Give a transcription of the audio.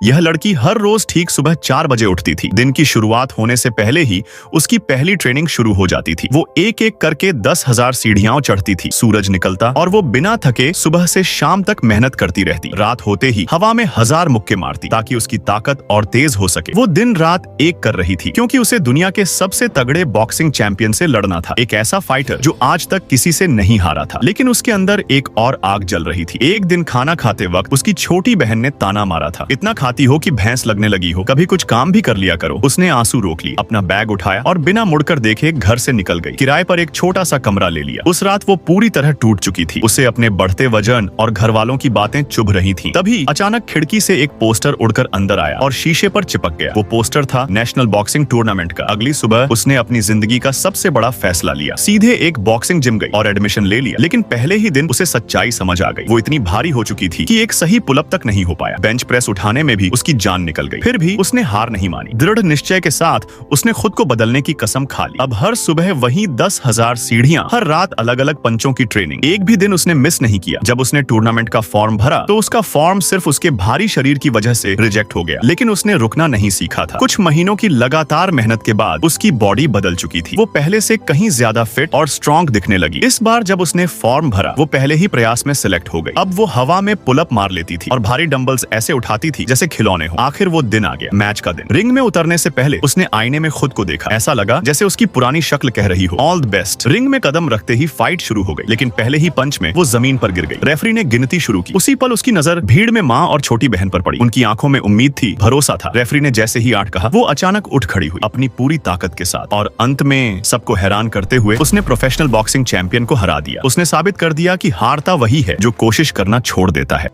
यह लड़की हर रोज ठीक सुबह 4 बजे उठती थी। दिन की शुरुआत होने से पहले ही उसकी पहली ट्रेनिंग शुरू हो जाती थी। वो एक एक करके 10,000 सीढ़ियां चढ़ती थी। सूरज निकलता और वो बिना थके सुबह से शाम तक मेहनत करती रहती। रात होते ही हवा में 1000 मुक्के मारती ताकि उसकी ताकत और तेज हो सके। वो दिन रात एक कर रही थी क्योंकि उसे दुनिया के सबसे तगड़े बॉक्सिंग चैंपियन से लड़ना था। एक ऐसा फाइटर जो आज तक किसी से नहीं हारा था। लेकिन उसके अंदर एक और आग जल रही थी। एक दिन खाना खाते वक्त उसकी छोटी बहन ने ताना मारा था, इतना खाती हो कि भैंस लगने लगी हो, कभी कुछ काम भी कर लिया करो। उसने आंसू रोक लिए, अपना बैग उठाया और बिना मुड़कर देखे घर से निकल गई। किराए पर एक छोटा सा कमरा ले लिया। उस रात वो पूरी तरह टूट चुकी थी। उसे अपने बढ़ते वजन और घर वालों की बातें चुभ रही थीं। तभी अचानक खिड़की से एक पोस्टर उड़कर अंदर आया और शीशे पर चिपक गया। वो पोस्टर था नेशनल बॉक्सिंग टूर्नामेंट का। अगली सुबह उसने अपनी जिंदगी का सबसे बड़ा फैसला लिया। सीधे एक बॉक्सिंग जिम गई और एडमिशन ले लिया। लेकिन पहले ही दिन उसे सच्चाई समझ आ गई। वो इतनी भारी हो चुकी थी कि एक सही पुलअप तक नहीं हो पाया। बेंच प्रेस उठाने में भी उसकी जान निकल गई। फिर भी उसने हार नहीं मानी। दृढ़ निश्चय के साथ उसने खुद को बदलने की कसम खा ली। अब हर सुबह वही 10,000 सीढ़ियां, हर रात अलग अलग पंचों की ट्रेनिंग। एक भी दिन उसने मिस नहीं किया। जब उसने टूर्नामेंट का फॉर्म भरा तो उसका फॉर्म सिर्फ उसके भारी शरीर की वजह से रिजेक्ट हो गया। लेकिन उसने रुकना नहीं सीखा था। कुछ महीनों की लगातार मेहनत के बाद उसकी बॉडी बदल चुकी थी। वो पहले से कहीं ज्यादा फिट और स्ट्रॉन्ग दिखने लगी। इस बार जब उसने फॉर्म भरा वो पहले ही प्रयास में सिलेक्ट हो गई। अब वो हवा में पुलअप मार लेती थी और भारी डंबल्स ऐसे उठाती थी जैसे खिलौने हो। आखिर वो दिन आ गया, मैच का दिन। रिंग में उतरने से पहले उसने आईने में खुद को देखा। ऐसा लगा जैसे उसकी पुरानी शक्ल कह रही हो, ऑल द बेस्ट। रिंग में कदम रखते ही फाइट शुरू हो गई। लेकिन पहले ही पंच में वो जमीन पर गिर गई। रेफरी ने गिनती शुरू की। उसी पल उसकी नजर भीड़ में माँ और छोटी बहन पर पड़ी। उनकी आंखों में उम्मीद थी, भरोसा था। रेफरी ने जैसे ही 8 कहा वो अचानक उठ खड़ी हुई अपनी पूरी ताकत के साथ और अंत में सबको हैरान करते हुए उसने प्रोफेशनल बॉक्सिंग चैंपियन को हरा दिया। उसने साबित कर दिया कि हारता वही है जो कोशिश करना छोड़ देता है।